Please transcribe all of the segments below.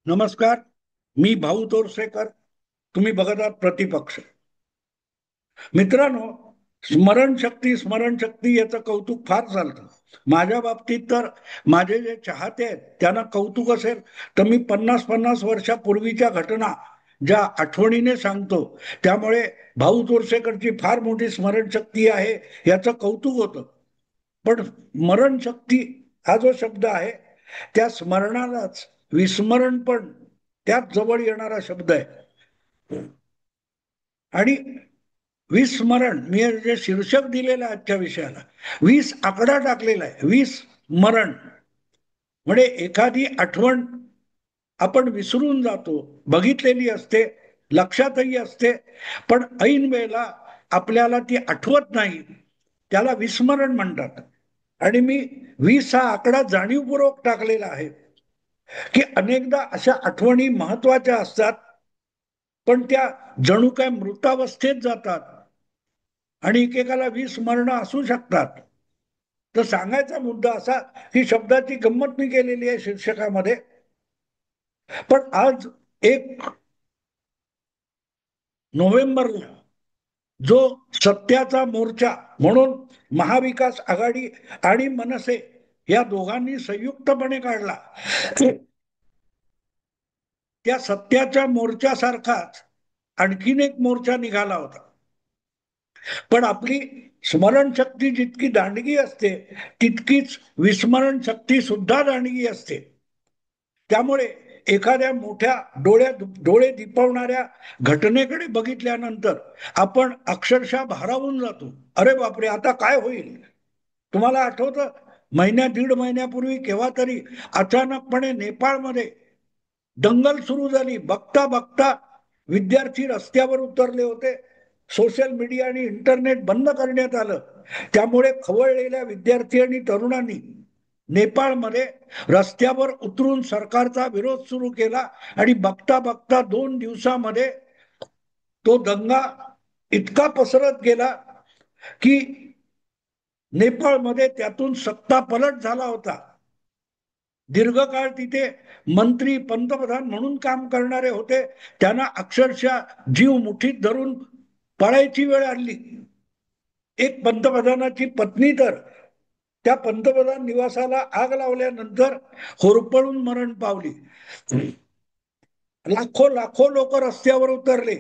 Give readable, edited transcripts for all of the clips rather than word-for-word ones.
नमस्कार. मी भाऊ तोरसेकर. तुम्ही बघत आहात प्रतिपक्ष. मित्रांनो, स्मरणशक्ती याचं कौतुक फार चालतं. माझ्या बाबतीत तर माझे जे चाहते आहेत त्यांना कौतुक असेल तर मी 50-50 वर्षापूर्वीच्या घटना ज्या आठवणीने सांगतो, त्यामुळे भाऊ तोरसेकरची फार मोठी स्मरणशक्ती आहे याचं कौतुक होतं. पण स्मरणशक्ती हा जो शब्द आहे त्या स्मरणालाच विस्मरण पण त्याच जवळ येणारा शब्द आहे. आणि विस्मरण मी जे शीर्षक दिलेलं आहे आजच्या विषयाला, 20 आकडा टाकलेला आहे. विस्मरण म्हणजे एखादी आठवण आपण विसरून जातो, बघितलेली असते, लक्षातही असते, पण ऐन वेळेला आपल्याला ती आठवत नाही, त्याला विस्मरण म्हणतात. आणि मी 20 हा आकडा जाणीवपूर्वक टाकलेला आहे की अनेकदा अशा आठवणी महत्वाच्या असतात, पण त्या जणू काय मृतावस्थेत जातात आणि एकेकाला विस्मरण असू शकतात. तर सांगायचा मुद्दा असा की शब्दाची गंमत मी केलेली आहे शीर्षकामध्ये. पण आज 1 नोव्हेंबरला जो सत्याचा मोर्चा म्हणून महाविकास आघाडी आणि मनसे या दोघांनी संयुक्तपणे काढला, त्या सत्याच्या मोर्चासारखाच आणखीन एक मोर्चा निघाला होता. पण आपली स्मरणशक्ती जितकी दांडगी असते तितकीच विस्मरण शक्ती सुद्धा दांडगी असते. त्यामुळे एखाद्या मोठ्या डोळे दिपवणाऱ्या घटनेकडे बघितल्यानंतर आपण अक्षरशः भारावून जातो. अरे बापरे, आता काय होईल? तुम्हाला आठवतं, दीड महिन्यापूर्वी केव्हा तरी अचानकपणे नेपाळमध्ये दंगल सुरू झाली. बघता बघता विद्यार्थी रस्त्यावर उतरले होते. सोशल मीडिया आणि इंटरनेट बंद करण्यात आलं. त्यामुळे खवळलेल्या विद्यार्थी आणि तरुणांनी नेपाळमध्ये रस्त्यावर उतरून सरकारचा विरोध सुरू केला आणि बघता बघता 2 दिवसामध्ये तो दंगा इतका पसरत गेला की नेपाळमध्ये त्यातून सत्ता पलट झाला होता. दीर्घकाळ तिथे मंत्री पंतप्रधान म्हणून काम करणारे होते, त्यांना अक्षरशः जीव मुठीत धरून पळायची वेळ आली. एक पंतप्रधानाची पत्नी तर त्या पंतप्रधान निवासाला आग लावल्यानंतर होरपळून मरण पावली. लाखो लाखो लोक रस्त्यावर उतरले.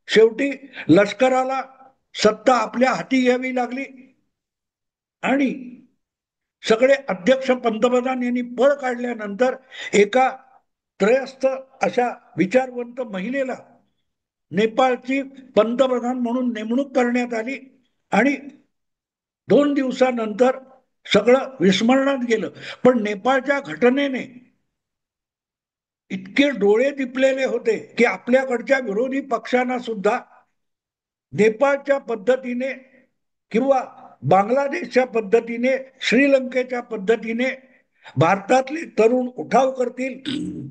शेवटी लष्कराला सत्ता आपल्या हाती घ्यावी लागली आणि सगळे अध्यक्ष पंतप्रधान यांनी पळ काढल्यानंतर एका त्रयस्थ अशा विचारवंत महिलेला नेपाळची पंतप्रधान म्हणून नेमणूक करण्यात आली आणि 2 दिवसानंतर सगळं विस्मरणात गेलं. पण नेपाळच्या घटनेने इतके डोळे दिपलेले होते की आपल्याकडच्या विरोधी पक्षांना सुद्धा नेपाळच्या पद्धतीने किंवा बांगलादेशच्या पद्धतीने, श्रीलंकेच्या पद्धतीने भारतातले तरुण उठाव करतील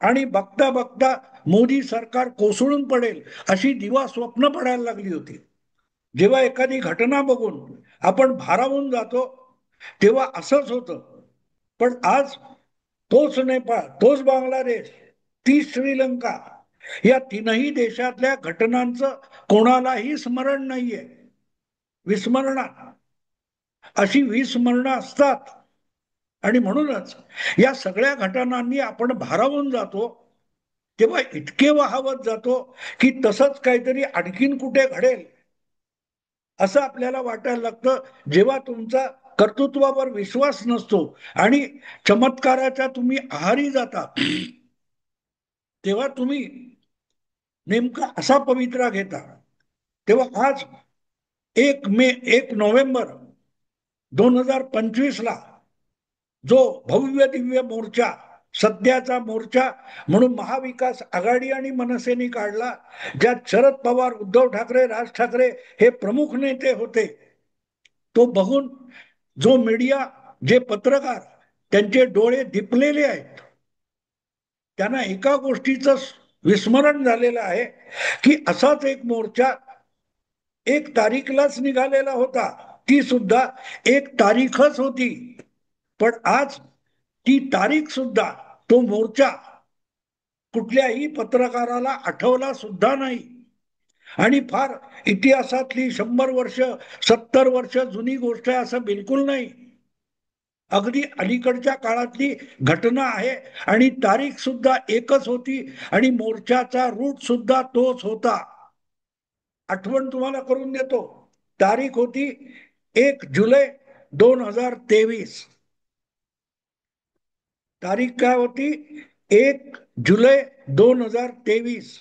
आणि बघता बघता मोदी सरकार कोसळून पडेल अशी दिवा स्वप्न पडायला लागली होती. जेव्हा एखादी घटना बघून आपण भारावून जातो तेव्हा असंच होतं. पण आज तोच नेपाळ, तोच बांगलादेश, ती श्रीलंका, या तीनही देशातल्या घटनांचं कोणालाही स्मरण नाहीये. विस्मरणात अशी विस्मरणं असतात आणि म्हणूनच या सगळ्या घटनांनी आपण भारावून जातो. तेव्हा इतके वाहावत जातो की तसंच काहीतरी आणखीन कुठे घडेल असं आपल्याला वाटायला लागतं. जेव्हा तुमचा कर्तृत्वावर विश्वास नसतो आणि चमत्काराच्या तुम्ही आहारी जाता, तेव्हा तुम्ही नेमका असा पवित्रा घेता. तेव्हा आज 1 नोव्हेंबर 2025 ला जो भव्य दिव्य मोर्चा, सध्याचा मोर्चा म्हणून महाविकास आघाडी आणि मनसेने काढला, ज्यात शरद पवार, उद्धव ठाकरे, राज ठाकरे हे प्रमुख नेते होते, तो बघून जो मीडिया, जे पत्रकार, त्यांचे डोळे दिपलेले आहेत, त्यांना एका गोष्टीचं विस्मरण झालेलं आहे की असाच एक मोर्चा 1 तारीखलाच निघालेला होता. ती सुद्धा 1 तारीखच होती. पण आज ती तारीख सुद्धा, तो मोर्चा कुठल्याही पत्रकाराला आठवला सुद्धा नाही. आणि फार इतिहासातली 100 वर्ष 70 वर्ष जुनी गोष्ट आहे असं बिलकुल नाही. अगदी अलीकडच्या काळातली घटना आहे आणि तारीख सुद्धा एकच होती आणि मोर्चाचा रूट सुद्धा तोच होता. आठवण तुम्हाला करून देतो. तारीख होती 1 जुलै 2023. तारीख काय होती? 1 जुलै 2023.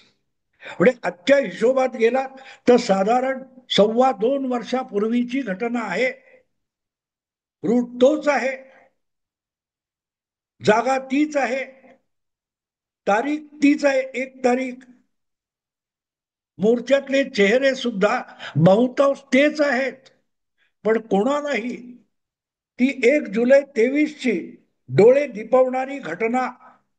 म्हणजे आजच्या हिशोबात गेला तर साधारण 2.25 वर्षापूर्वीची घटना आहे. रूट तोच आहे, जागा तीच आहे, तारीख तीच आहे, 1 तारीख. मोर्चातले चेहरे सुद्धा बहुतांश तेच आहेत. पण कोणालाही ती 1 जुलै 2023ची डोळे दिपवणारी घटना,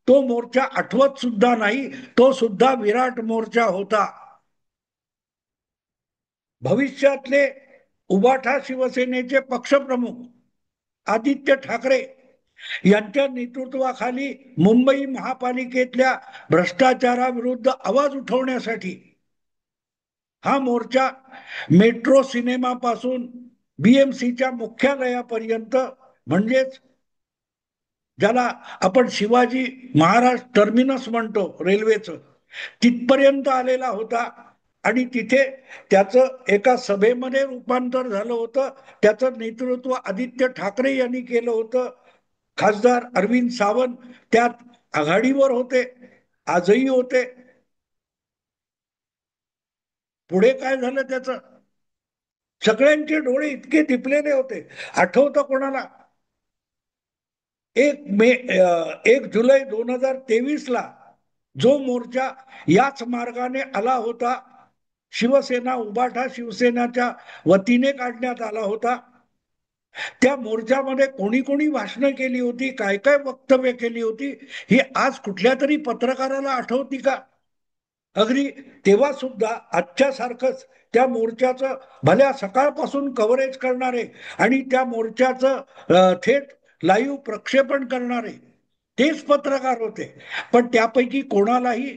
तो मोर्चा आठवत सुद्धा नाही. तो सुद्धा विराट मोर्चा होता. भविष्यातले उबाठा शिवसेनेचे पक्षप्रमुख आदित्य ठाकरे यांच्या नेतृत्वाखाली मुंबई महापालिकेतल्या भ्रष्टाचाराविरुद्ध आवाज उठवण्यासाठी हा मोर्चा मेट्रो सिनेमापासून बीएमसीच्या मुख्यालयापर्यंत, म्हणजेच ज्याला आपण शिवाजी महाराज टर्मिनस म्हणतो रेल्वेचं, तिथपर्यंत आलेला होता. आणि तिथे त्याचं एका सभेमध्ये रूपांतर झालं होतं. त्याचं नेतृत्व आदित्य ठाकरे यांनी केलं होतं. खासदार अरविंद सावंत त्यात आघाडीवर होते, आजही होते. पुढे काय झालं त्याचं? सगळ्यांचे डोळे इतके दिपलेले होते. आठवतं कोणाला? 1 जुलै 2023ला जो मोर्चा याच मार्गाने आला होता, शिवसेना उबाठा शिवसेनाच्या वतीने काढण्यात आला होता, त्या मोर्चामध्ये कोणी कोणी भाषणं केली होती, काय काय वक्तव्य केली होती, ही आज कुठल्या तरी पत्रकाराला आठवती का? अगदी तेव्हा सुद्धा आजच्या सारखंच त्या मोर्चाचं भल्या सकाळपासून कव्हरेज करणारे आणि त्या मोर्चाचं थेट लाईव्ह प्रक्षेपण करणारे तेच पत्रकार होते. पण त्यापैकी कोणालाही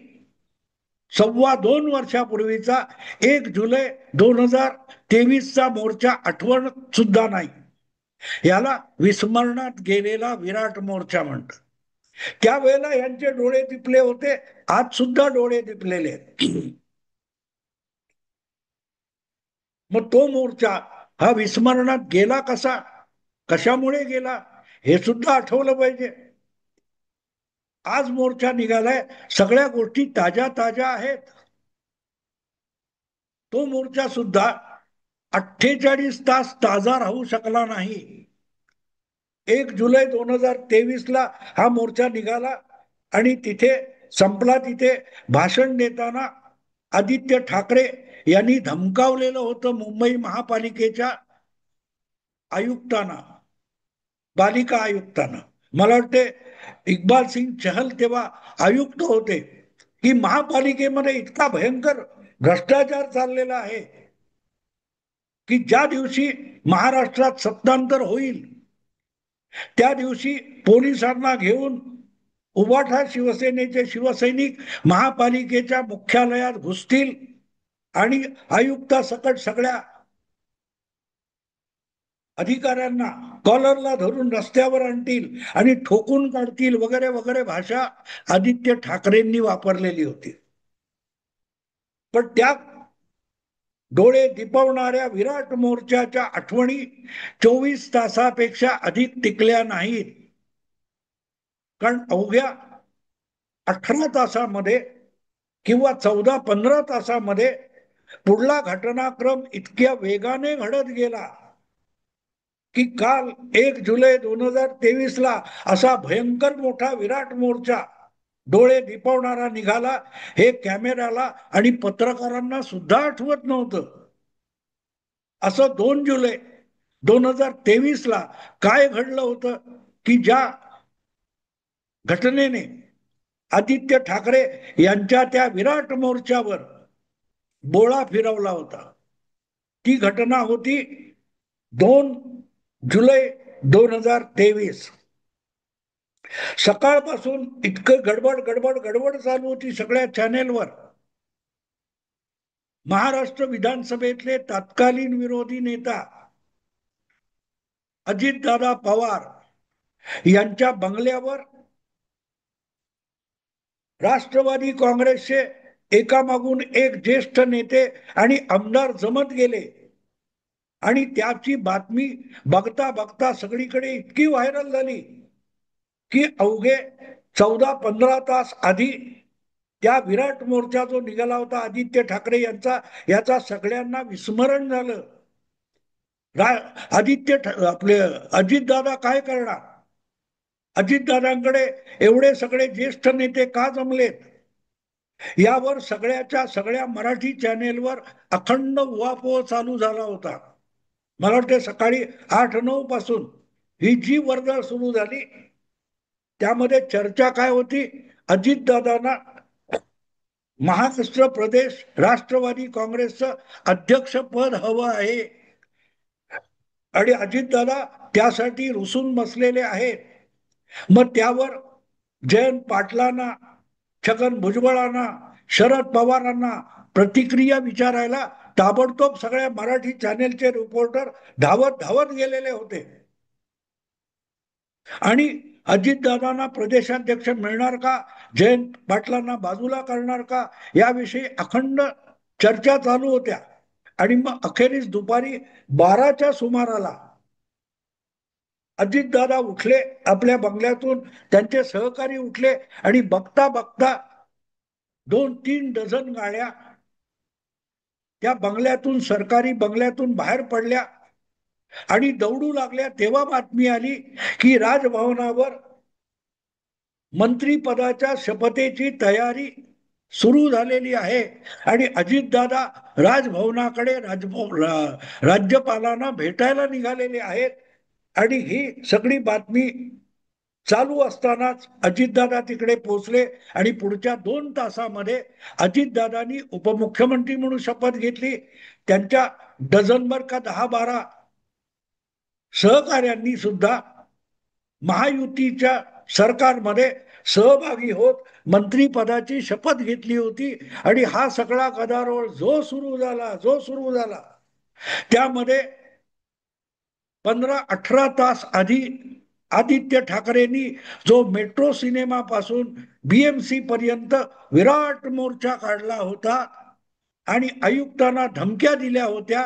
2.25 वर्षापूर्वीचा 1 जुलै 2023चा मोर्चा आठवण सुद्धा नाही. याला विस्मरणात गेलेला विराट मोर्चा म्हणतात. त्यावेळेला यांचे डोळे दिपले होते, आज सुद्धा डोळे दिपलेले आहेत. मग तो मोर्चा हा विस्मरणात गेला कसा, कशामुळे गेला, हे सुद्धा आठवलं पाहिजे. आज मोर्चा निघालाय, सगळ्या गोष्टी ताज्या ताज्या आहेत. तो मोर्चा सुद्धा 48 तास ताजा राहू शकला नाही. 1 जुलै 2023ला हा मोर्चा निघाला आणि तिथे संपला. तिथे भाषण देताना आदित्य ठाकरे यांनी धमकावलेलं होतं मुंबई महापालिकेच्या आयुक्तांना, पालिका आयुक्तांना. मला वाटते इक्बाल सिंग चहल तेव्हा आयुक्त होते, की महापालिकेमध्ये इतका भयंकर भ्रष्टाचार चाललेला आहे की ज्या दिवशी महाराष्ट्रात सत्तांतर होईल त्या दिवशी पोलिसांना घेऊन उबाठा शिवसेनेचे शिवसैनिक महापालिकेच्या मुख्यालयात घुसतील आणि आयुक्तासकट सगळ्या अधिकाऱ्यांना कॉलरला धरून रस्त्यावर आणतील आणि ठोकून काढतील वगैरे वगैरे भाषा आदित्य ठाकरेंनी वापरलेली होती. पण त्या डोळे दिपवणाऱ्या विराट मोर्चाच्या आठवणी 24 तासापेक्षा अधिक टिकल्या नाहीत. कारण अवघ्या 18 तासामध्ये किंवा 14-15 तासामध्ये पुढला घटनाक्रम इतक्या वेगाने घडत गेला की काल 1 जुलै 2023ला असा भयंकर मोठा विराट मोर्चा डोळे दिपवणारा निघाला, हे कॅमेऱ्याला आणि पत्रकारांना सुद्धा आठवत नव्हतं. असं 2 जुलै 2023ला काय घडलं होतं की ज्या घटनेने आदित्य ठाकरे यांच्या त्या विराट मोर्चावर बोळा फिरवला होता. ती घटना होती 2 जुलै 2023. सकाळपासून इतकं गडबड गडबड गडबड चालू होती सगळ्या चॅनेलवर. महाराष्ट्र विधानसभेतले तत्कालीन विरोधी नेता अजितदादा पवार यांच्या बंगल्यावर राष्ट्रवादी काँग्रेसचे एकामागून एक ज्येष्ठ नेते आणि आमदार जमत गेले आणि त्याची बातमी बघता बघता सगळीकडे इतकी व्हायरल झाली की अवघे 14-15 तास आधी त्या विराट मोर्चा जो निघाला होता आदित्य ठाकरे यांचा, याचा सगळ्यांना विस्मरण झालं. आपले अजितदादा काय करणार, अजितदादांकडे एवढे सगळे ज्येष्ठ नेते का जमलेत, यावर सगळ्याच्या सगळ्या मराठी चॅनेलवर अखंड उहापोह चालू झाला होता. मला वाटते सकाळी 8-9 पासून ही जी वर्दळ सुरू झाली त्यामध्ये चर्चा काय होती, अजितदादांना महाराष्ट्र प्रदेश राष्ट्रवादी काँग्रेसचं अध्यक्षपद हवं आहे आणि अजितदादा त्यासाठी रुसून बसलेले आहेत. मग त्यावर जयंत पाटलांना, छगन भुजबळांना, शरद पवारांना प्रतिक्रिया विचारायला ताबडतोब सगळ्या मराठी चॅनेलचे रिपोर्टर धावत धावत गेलेले होते. आणि अजितदादांना प्रदेशाध्यक्ष मिळणार का, जयंत पाटलांना बाजूला करणार का, याविषयी अखंड चर्चा चालू होत्या. आणि मग अखेरीस दुपारी 12च्या सुमाराला अजितदादा उठले आपल्या बंगल्यातून, त्यांचे सहकारी उठले आणि बघता बघता 2-3 डझन गाड्या त्या बंगल्यातून, सरकारी बंगल्यातून बाहेर पडल्या आणि दौडू लागल्या. तेव्हा बातमी आली की राजभवनावर मंत्रीपदाच्या शपथेची तयारी सुरू झालेली आहे आणि अजितदादा राजभवनाकडे राज्यपालांना भेटायला निघालेले आहेत. आणि ही सगळी बातमी चालू असतानाच अजितदादा तिकडे पोहोचले आणि पुढच्या 2 तासामध्ये अजितदादांनी उपमुख्यमंत्री म्हणून शपथ घेतली. त्यांच्या डझनभर का 10-12 सहकार्यांनी सुद्धा महायुतीच्या सरकारमध्ये सहभागी होत मंत्रीपदाची शपथ घेतली होती. आणि हा सगळा गदारोळ जो सुरू झाला त्यामध्ये 15-18 तास आधी आदित्य ठाकरेंनी जो मेट्रो सिनेमा पासून बीएमसी पर्यंत विराट मोर्चा काढला होता आणि आयुक्तांना धमक्या दिल्या होत्या,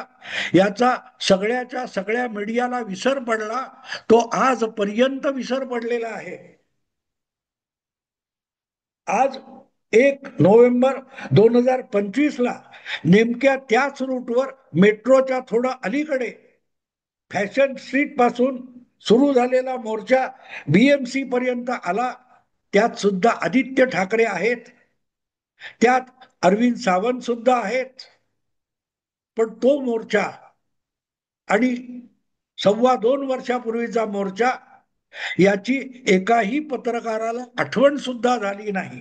याचा सगळ्याच्या सगळ्या मीडियाला विसर पडला. तो आजपर्यंत विसर पडलेला आहे. आज 1 नोव्हेंबर 2025 नेमक्या त्याच रूटवर मेट्रोच्या थोडं अलीकडे फॅशन स्ट्रीट पासून सुरू झालेला मोर्चा बीएमसी पर्यंत आला. त्यात सुद्धा आदित्य ठाकरे आहेत, त्यात अरविंद सावंत सुद्धा आहेत. पण तो मोर्चा आणि 2.25 वर्षापूर्वीचा मोर्चा याची एकाही पत्रकाराला आठवण सुद्धा झाली नाही.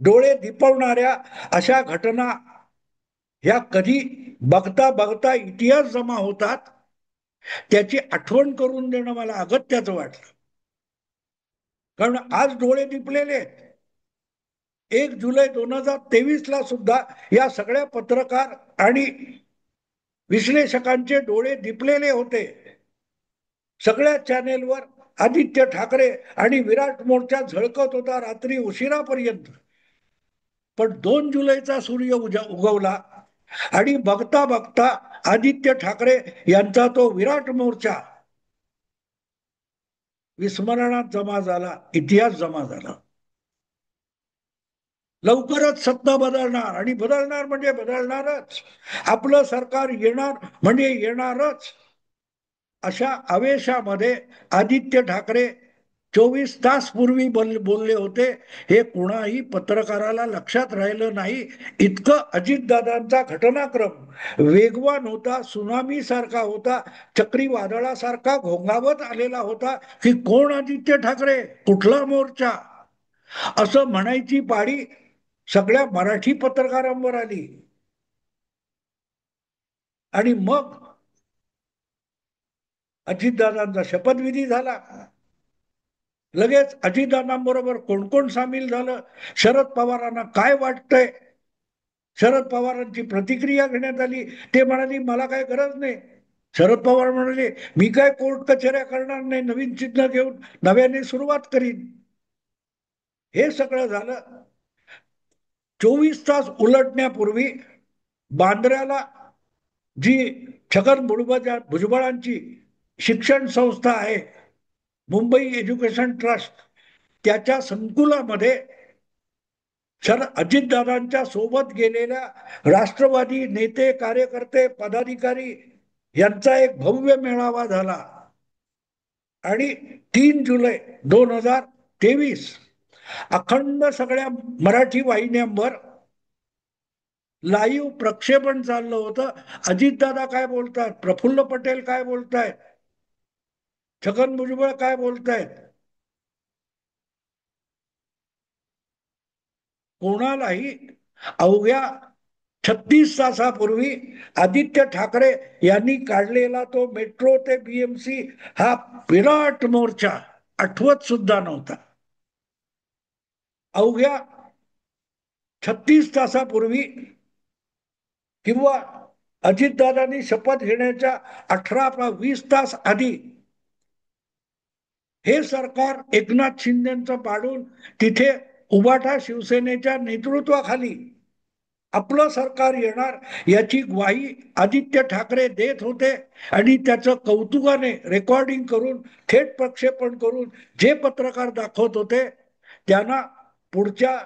डोळे दिपवणाऱ्या अशा घटना ह्या कधी बघता बघता इतिहास जमा होतात, त्याची आठवण करून देणं मला अगत्याचं वाटलं. कारण आज डोळे दिपलेले आहेत. 1 जुलै 2023 सुद्धा या सगळ्या पत्रकार आणि विश्लेषकांचे डोळे दिपलेले होते. सगळ्या चॅनेलवर आदित्य ठाकरे आणि विराट मोर्चा झळकत होता रात्री उशिरापर्यंत. पण 2 जुलैचा सूर्य उगवला आणि बघता बघता आदित्य ठाकरे यांचा तो विराट मोर्चा विस्मरणात जमा झाला, इतिहास जमा झाला. लवकरच सत्ता बदलणार आणि बदलणार म्हणजे बदलणारच, आपलं सरकार येणार म्हणजे येणारच, अशा आवेशामध्ये आदित्य ठाकरे 24 तास पूर्वी बोलले होते. हे कुणाही पत्रकाराला लक्षात राहिलं नाही. इतकं अजितदादांचा घटनाक्रम वेगवान होता, सुनामी सारखा होता, चक्रीवादळासारखा घोंगावत आलेला होता की कोण आदित्य ठाकरे, कुठला मोर्चा, असं म्हणायची पाळी सगळ्या मराठी पत्रकारांवर आली. आणि मग अजितदादांचा शपथविधी झाला. लगेच अजितदादांबरोबर कोण कोण सामील झालं, शरद पवारांना काय वाटतंय, शरद पवारांची प्रतिक्रिया घेण्यात आली. ते म्हणाले मला काय गरज नाही. शरद पवार म्हणाले मी काय कोर्ट कचेऱ्या करणार नाही, नवीन चिन्ह घेऊन नव्याने सुरुवात करीन. हे सगळं झालं. 24 तास उलटण्यापूर्वी बांद्र्याला जी छगन भुजबळांची शिक्षण संस्था आहे, मुंबई एज्युकेशन ट्रस्ट, त्याच्या संकुलामध्ये अजितदादांच्या सोबत गेलेल्या राष्ट्रवादी नेते, कार्यकर्ते, पदाधिकारी यांचा एक भव्य मेळावा झाला. आणि 3 जुलै 2023 अखंड सगळ्या मराठी वाहिन्यांवर लाईव्ह प्रक्षेपण चाललं होतं. अजितदादा काय बोलतात, प्रफुल्ल पटेल काय बोलतायत, छगन भुजबळ काय बोलतायत, कोणालाही अवघ्या 36 तासापूर्वी आदित्य ठाकरे यांनी काढलेला तो मेट्रो ते बीएमसी हा विराट मोर्चा आठवत सुद्धा नव्हता. अवघ्या 36 तासापूर्वी किंवा अजितदादांनी शपथ घेण्याच्या 18-20 तास आधी हे सरकार एकनाथ शिंदेचं पाडून तिथे उबाठा शिवसेनेच्या नेतृत्वाखाली आपलं सरकार येणार याची ग्वाही आदित्य ठाकरे देत होते. आणि त्याचं कौतुकाने रेकॉर्डिंग करून थेट प्रक्षेपण करून जे पत्रकार दाखवत होते त्यांना पुढच्या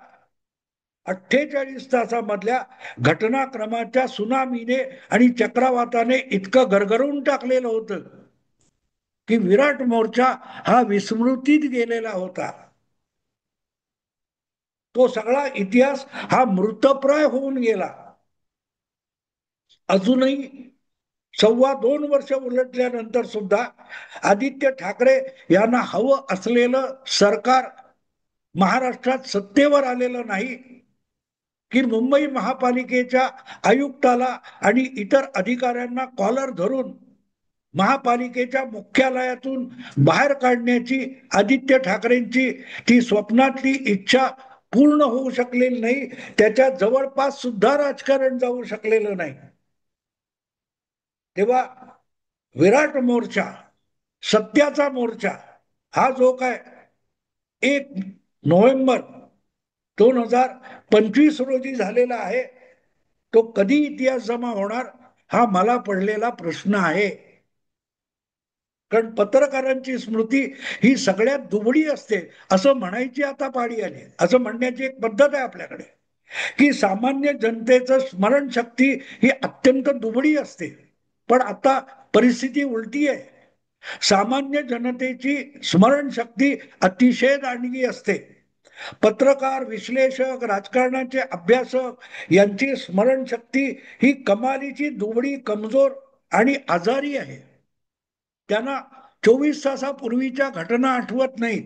48 तासामधल्या घटनाक्रमाच्या सुनामीने आणि चक्रवाताने इतकं गरगरून टाकलेलं होतं की विराट मोर्चा हा विस्मृतीत गेलेला होता. तो सगळा इतिहास हा मृतप्राय होऊन गेला. अजूनही 2.25 वर्ष उलटल्यानंतर सुद्धा आदित्य ठाकरे यांना हवं असलेलं सरकार महाराष्ट्रात सत्तेवर आलेलं नाही. की मुंबई महापालिकेच्या आयुक्ताला आणि इतर अधिकाऱ्यांना कॉलर धरून महापालिकेच्या मुख्यालयातून बाहेर काढण्याची आदित्य ठाकरेंची ती स्वप्नातली इच्छा पूर्ण होऊ शकलेली नाही. त्याच्या जवळपास सुद्धा राजकारण जाऊ शकलेलं नाही. तेव्हा विराट मोर्चा, सत्याचा मोर्चा हा जो काय 1 नोव्हेंबर 2025 रोजी झालेला आहे, तो कधी इतिहास जमा होणार हा मला पडलेला प्रश्न आहे. कारण पत्रकारांची स्मृती ही सगळ्यात दुबळी असते असं म्हणायची आता पाळी आली. असं म्हणण्याची एक पद्धत आहे आपल्याकडे की सामान्य जनतेचं स्मरणशक्ती ही अत्यंत दुबळी असते. पण आता परिस्थिती उलटी आहे. सामान्य जनतेची स्मरणशक्ती अतिशय दांडगी असते. पत्रकार, विश्लेषक, राजकारणाचे अभ्यासक यांची स्मरणशक्ती ही कमालीची दुबळी, कमजोर आणि आजारी आहे. त्यांना 24 तासापूर्वीच्या घटना आठवत नाही.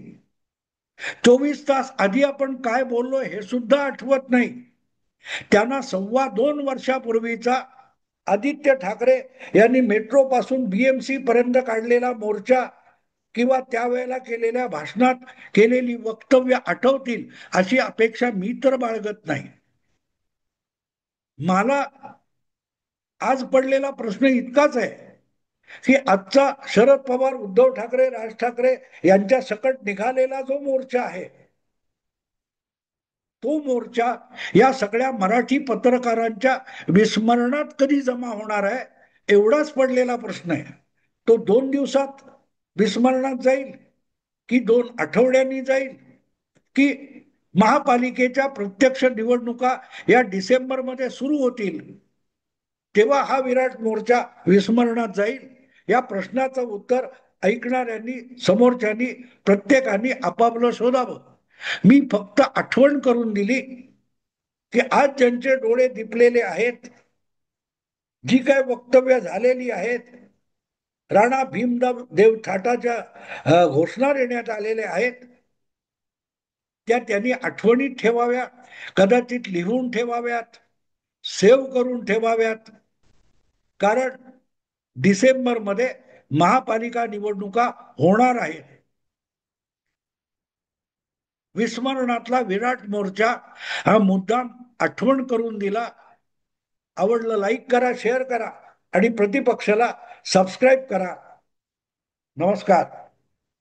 24 तास आधी आपण काय बोललो हे सुद्धा आठवत नाही. त्यांना 2.25 वर्षापूर्वीचा आदित्य ठाकरे यांनी मेट्रो पासून बीएमसी पर्यंत काढलेला मोर्चा किंवा त्यावेळेला केलेल्या भाषणात केलेली वक्तव्य आठवतील अशी अपेक्षा मी तर बाळगत नाही. मला आज पडलेला प्रश्न इतकाच आहे की आजचा शरद पवार, उद्धव ठाकरे, राज ठाकरे यांच्या सकट निघालेला जो मोर्चा आहे, तो मोर्चा या सगळ्या मराठी पत्रकारांच्या विस्मरणात कधी जमा होणार आहे एवढाच पडलेला प्रश्न आहे. तो 2 दिवसात विस्मरणात जाईल की 2 आठवड्यांनी जाईल की महापालिकेच्या प्रत्यक्ष निवडणुका या डिसेंबरमध्ये सुरू होतील तेव्हा हा विराट मोर्चा विस्मरणात जाईल? या प्रश्नाचं उत्तर ऐकणाऱ्यांनी, समोरच्यांनी, प्रत्येकाने आपापलं शोधावं. मी फक्त आठवण करून दिली की आज ज्यांचे डोळे दिपलेले आहेत, जी काय वक्तव्य झालेली आहेत, राणा भीमदेव थाटाच्या घोषणा देण्यात आलेल्या आहेत, त्या त्यांनी आठवणीत ठेवाव्या, कदाचित लिहून ठेवाव्यात, सेव्ह करून ठेवाव्यात. कारण डिसेंबरमध्ये महापालिका निवडणुका होणार आहेत. विस्मरणातला विराट मोर्चा हा मुद्दाम आठवण करून दिला. आवडलं लाईक करा, शेअर करा आणि प्रतिपक्षाला सबस्क्राईब करा. नमस्कार.